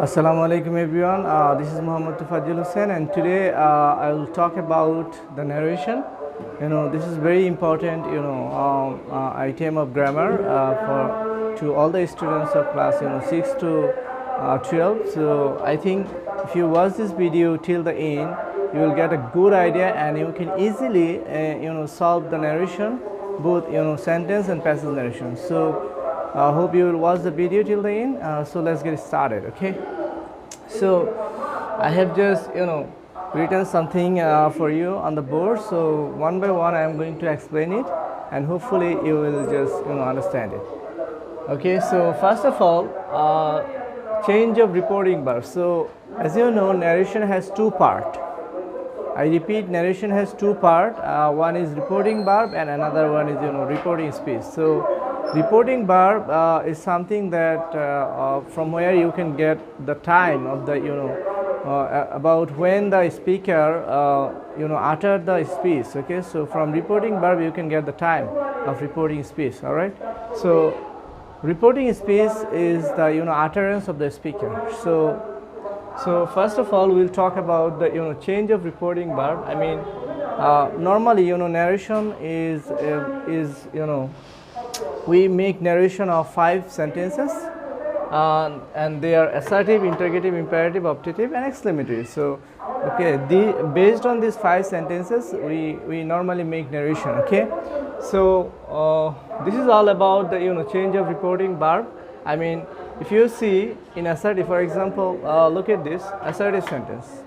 Assalamu alaikum everyone. This is Muhammad Tofazzal, and today I will talk about the narration. This is very important. Item of grammar for to all the students of class 6 to 12. So I think if you watch this video till the end, you will get a good idea, and you can easily solve the narration, both sentence and passage narration. So I hope you will watch the video till the end. So let's get started. Okay. So I have just written something for you on the board. So one by one I am going to explain it, and hopefully you will just understand it. Okay. So first of all, change of reporting verb. So as you know, narration has two parts. I repeat, narration has two parts. One is reporting verb and another one is reporting speech. So reporting verb is something that from where you can get the time of the about when the speaker uttered the speech. Okay, so from reporting verb you can get the time of reporting speech. All right. So reporting speech is the utterance of the speaker. So first of all, we'll talk about the change of reporting verb. I mean, normally narration is we make narration of 5 sentences, and they are assertive, interrogative, imperative, optative, and exclamatory. So okay, based on these 5 sentences, we normally make narration. Okay, so this is all about the change of reporting verb. I mean, if you see in assertive, for example, look at this assertive sentence.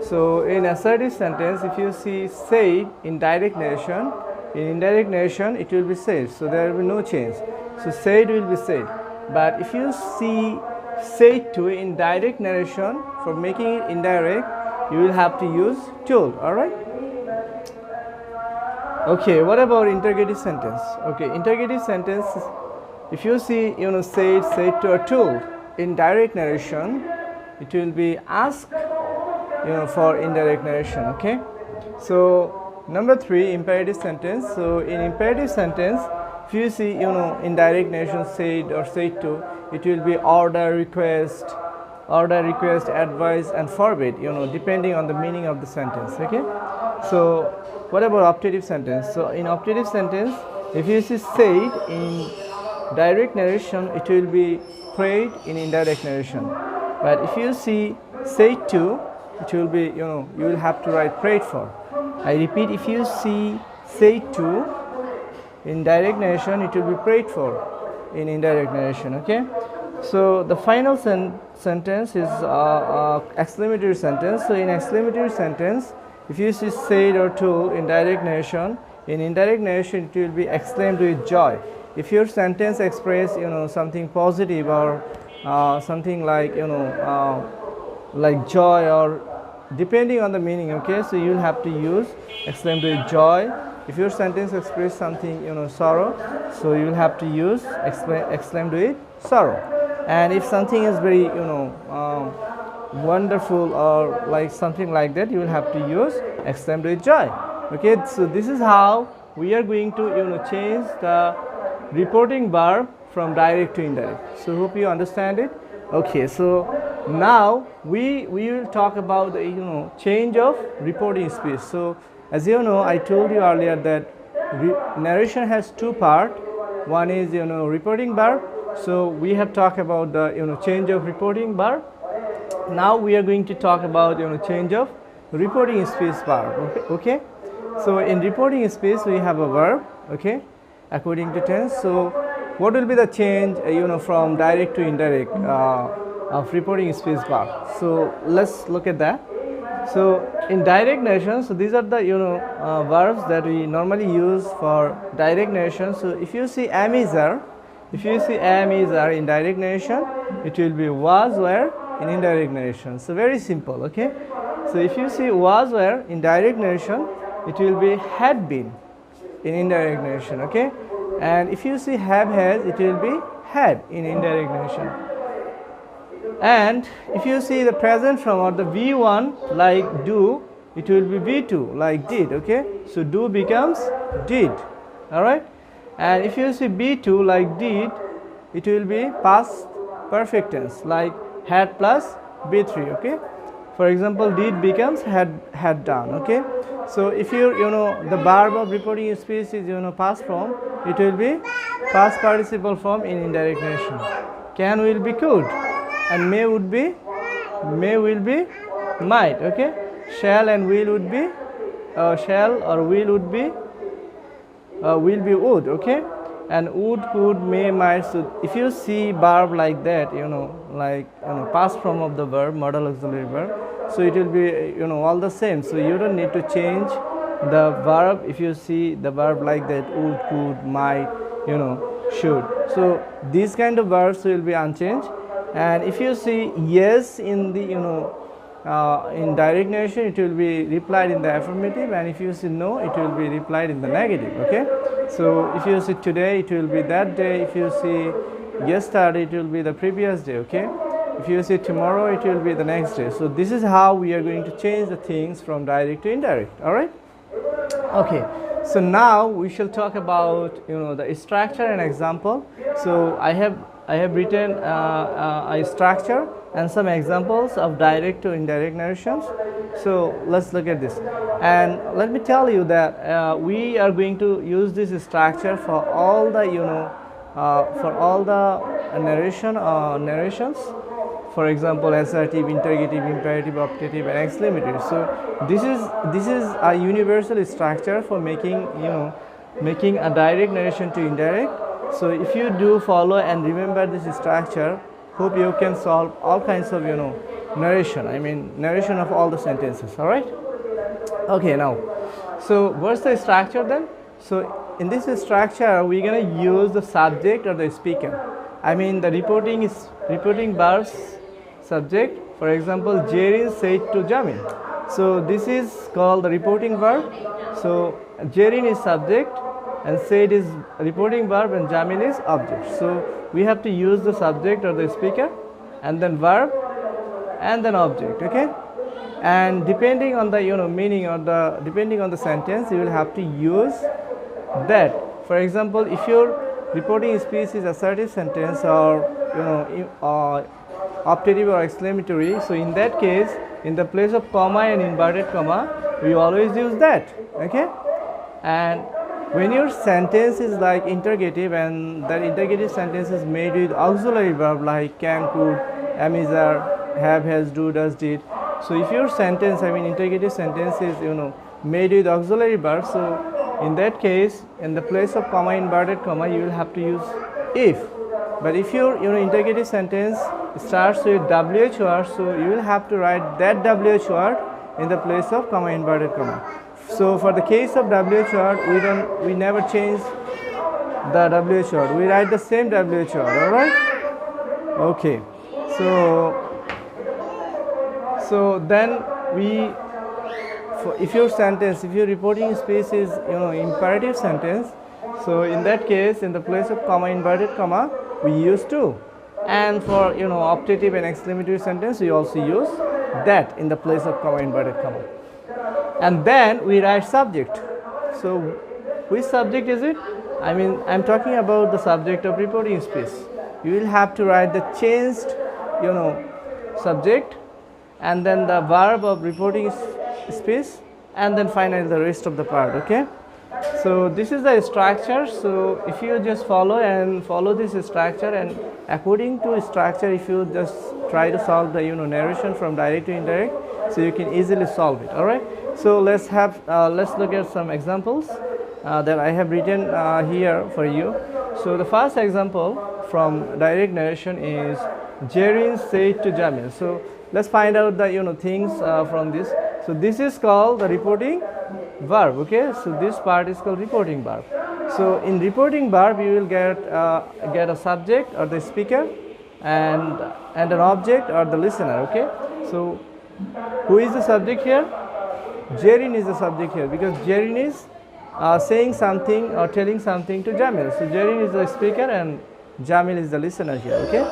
So in assertive sentence, if you see said in direct narration, in indirect narration it will be said, so there will be no change. So said will be said. But if you see said to in direct narration, for making it indirect, you will have to use told. All right. Okay, what about interrogative sentence? Okay, interrogative sentence, if you see said to or told in direct narration, it will be asked for indirect narration. Okay, so number 3, imperative sentence. So in imperative sentence, if you see indirect narration said or said to, it will be order, request, advise, and forbid, depending on the meaning of the sentence. Okay, so what about optative sentence? So in optative sentence, if you see said in direct narration, it will be prayed in indirect narration. But if you see said to, it will be you will have to write prayed for. I repeat, if you see said to in direct narration, it will be prayed for in indirect narration. Okay, so the final sentence is exclamatory sentence. So in exclamatory sentence, if you see said or told in direct narration, in indirect narration it will be exclaimed with joy. If your sentence express something positive or something like like joy, or depending on the meaning. Okay, so you will have to use exclaimed with joy. If your sentence express something sorrow, so you will have to use exclaimed with sorrow. And if something is very wonderful or like something like that, you will have to use exclaimed with joy. Okay, so this is how we are going to change the reporting verb from direct to indirect. So hope you understand it. Okay, so now we will talk about the change of reporting speech. So as you know, I told you earlier that narration has two parts. One is reporting verb. So we have talked about the change of reporting verb. Now we are going to talk about change of reporting speech verb. Okay. So in reporting speech we have a verb. Okay, according to tense. So what will be the change from direct to indirect of reporting speech verb? So let's look at that. So in direct narration, so these are the verbs that we normally use for direct narration. So if you see am, is, are, in direct narration, it will be was, were in indirect narration. So very simple. Okay, so if you see was, were in direct narration, it will be had been in indirect narration. Okay, and if you see have, has, it will be had in indirect narration. And if you see the present form or the V1 like do, it will be V2 like did. Okay, so do becomes did. All right, and if you see B2 like did, it will be past perfect tense, like had plus B3, okay. For example, did becomes had done, okay. So if the verb of reporting speech is past form, it will be past participle form in indirect narration. Can will be could, and may will be might, okay. Shall and will would be shall or will be would, okay. And would, could, may, might, should. If you see verb like that, past form of the verb, modal auxiliary verb, so it will be all the same. So you don't need to change the verb if you see the verb like that, would, could, might, should. So these kind of verbs will be unchanged. And if you see yes in the in direct narration, it will be replied in the affirmative, and if you say no, it will be replied in the negative, okay. So if you say today, it will be that day. If you say yesterday, it will be the previous day, okay. If you say tomorrow, it will be the next day. So this is how we are going to change the things from direct to indirect, all right. Okay, so now we shall talk about the structure and example. So I have written a structure and some examples of direct to indirect narrations. So let's look at this, and let me tell you that we are going to use this structure for all the narrations. For example, assertive, interrogative, imperative, optative, and exclamatory. So this is a universal structure for making a direct narration to indirect. So if you do follow and remember this structure, hope you can solve all kinds of narration. I mean narration of all the sentences. All right. Okay. Now, so what's the structure then? So in this structure, we're gonna use the subject or the speaker. I mean the reporting verbs subject. For example, Jerin said to Jamil. So this is called the reporting verb. So Jerin is subject and said is reporting verb and Jamil is object. So we have to use the subject or the speaker and then verb and then object, okay. And depending on the meaning or depending on the sentence, you will have to use that. For example, if your reporting speech is assertive sentence or optative or exclamatory, so in that case, in the place of comma and inverted comma, we always use that, okay. And when your sentence is like interrogative and that interrogative sentence is made with auxiliary verb like can, could, am, is, are, have, has, do, does, did. So if your sentence, I mean interrogative sentence is made with auxiliary verb, so in that case, in the place of comma, inverted comma, you will have to use if. But if your interrogative sentence starts with WH word, so you will have to write that WH word in the place of comma, inverted comma. So for the case of WH word, we never change the WH word. We write the same WH word, all right? Okay. So then if your reporting space is imperative sentence, so in that case, in the place of comma, inverted comma, we use to. And for optative and exclamatory sentence, we also use that in the place of comma, inverted comma. And then we write subject. So which subject is it? I mean, I'm talking about the subject of reporting space. You will have to write the changed subject and then the verb of reporting space and then finally the rest of the part, okay. So this is the structure. So if you just follow this structure, and according to structure, if you just try to solve the narration from direct to indirect, so you can easily solve it, all right. So let's look at some examples that I have written here for you. So the first example from direct narration is Jerin said to Jamil. So let's find out the things from this. So this is called the reporting verb, okay. So this part is called reporting verb. So in reporting verb, you will get a subject or the speaker and an object or the listener, okay. So who is the subject here? Jerin is the subject here because Jerin is saying something or telling something to Jamil. So Jerin is the speaker and Jamil is the listener here, okay.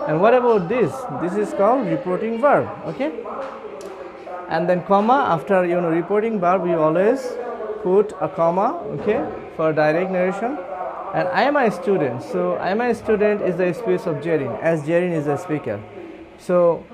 And what about this? This is called reporting verb, okay. And then comma after reporting verb, you always put a comma, okay, for direct narration. and I am a student. So I am a student is the space of Jerin, as Jerin is the speaker. So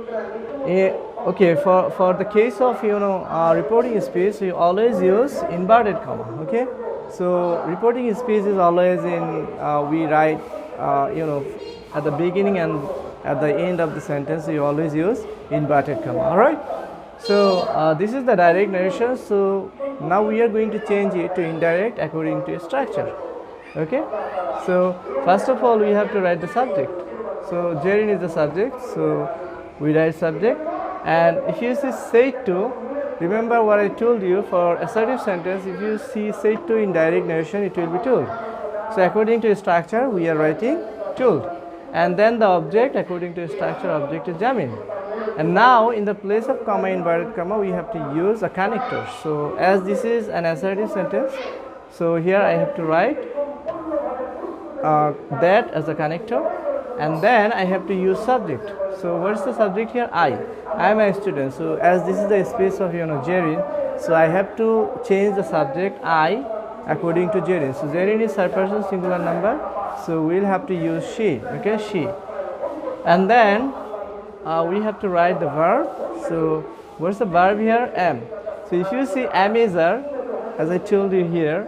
okay, for the case of reporting space, we always use inverted comma. Okay, so reporting space is always in we write at the beginning and at the end of the sentence we always use inverted comma. All right, so this is the direct narration. So now we are going to change it to indirect according to structure. Okay, so first of all we have to write the subject. So Jerin is the subject, so we write subject. And if you see said to, remember what I told you, for assertive sentence, if you see said to in direct narration, it will be told. So according to structure, we are writing told. And then the object, according to structure, object is Jamil. And now in the place of comma, inverted comma, we have to use a connector. So as this is an assertive sentence, so here I have to write that as a connector, and then I have to use subject. So what's the subject here? I am a student. So as this is the space of Jerin, so I have to change the subject I according to Jerin. So Jerin is third person singular number, so we'll have to use she. Okay, she. And then we have to write the verb. So what's the verb here? Am. So if you see am is there, as I told you here,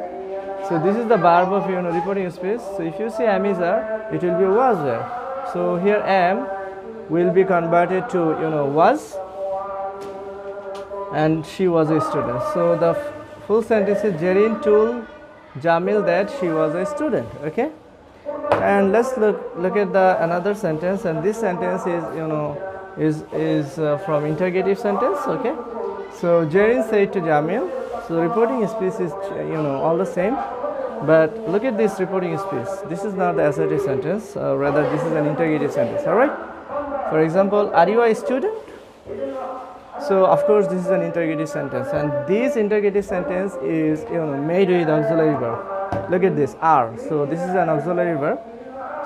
so this is the verb of reporting space. So if you see am is there, it will be was there. So here am will be converted to was, and she was a student. So the full sentence is Jerin told Jamil that she was a student. Okay, and let's look at the another sentence, and this sentence is from interrogative sentence. Okay, so Jerin said to Jamil. So reporting space is all the same, but look at this reporting space. This is not the assertive sentence, rather this is an interrogative sentence. All right. For example, are you a student? So of course this is an interrogative sentence, and this interrogative sentence is made with auxiliary verb. Look at this, are. So this is an auxiliary verb.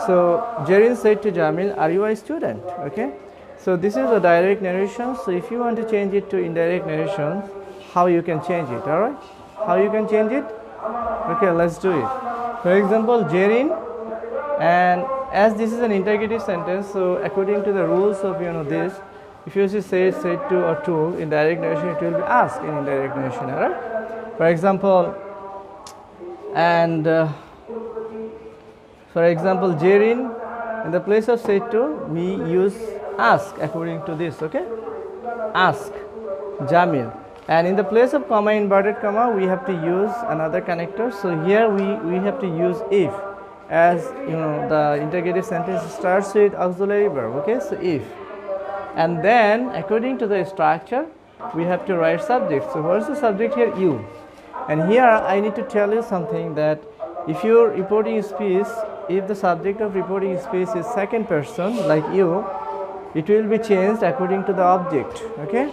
So Jerin said to Jamil, are you a student? Okay. So this is a direct narration. So if you want to change it to indirect narration, how you can change it? All right. How you can change it? Okay, let's do it. For example, Jerin, and as this is an interrogative sentence, so according to the rules of this, if you say said to or told in direct narration, it will be asked in indirect narration. All right. For example, and for example, Jerin, in the place of said to, we use ask according to this. Okay, ask Jamil. And in the place of comma, inverted comma, we have to use another connector. So here we have to use if, as the interrogative sentence starts with auxiliary verb. Okay, so if, and then according to the structure, we have to write subject. So what is the subject here? You. And here I need to tell you something, that if your reporting space, if the subject of reporting space is second person like you, it will be changed according to the object. Okay.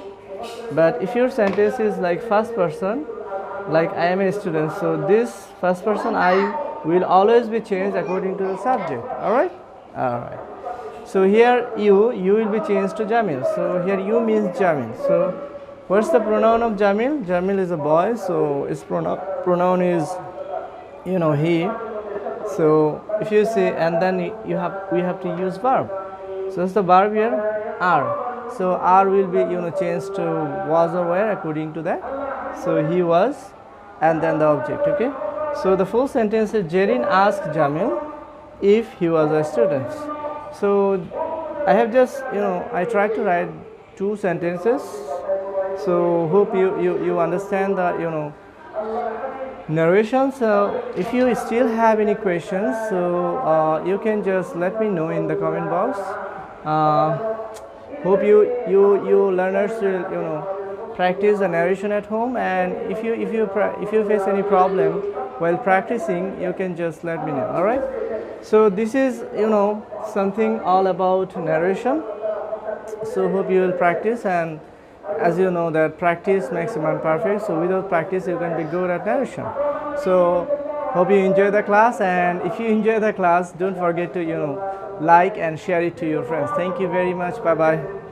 But if your sentence is like first person, like I am a student, so this first person I will always be changed according to the subject. All right. So here you will be changed to Jamil. So here you means Jamil. So what's the pronoun of Jamil? Jamil is a boy, so its pronoun is he. So if you say, and then we have to use verb. So that's the verb here, are. So are will be changed to was or were according to that. So he was, and then the object. Okay. So the full sentence is Jerin asked Jamil if he was a student. So I have just I tried to write two sentences. So hope you understand the narration. So if you still have any questions, so you can just let me know in the comment box. Hope you learners will practice the narration at home, and if you face any problem while practicing, you can just let me know. All right. So this is something all about narration. So hope you will practice, and as you know that practice makes a man perfect. So without practice you can be good at narration. So hope you enjoy the class, and if you enjoy the class, don't forget to like and share it to your friends. Thank you very much. Bye bye.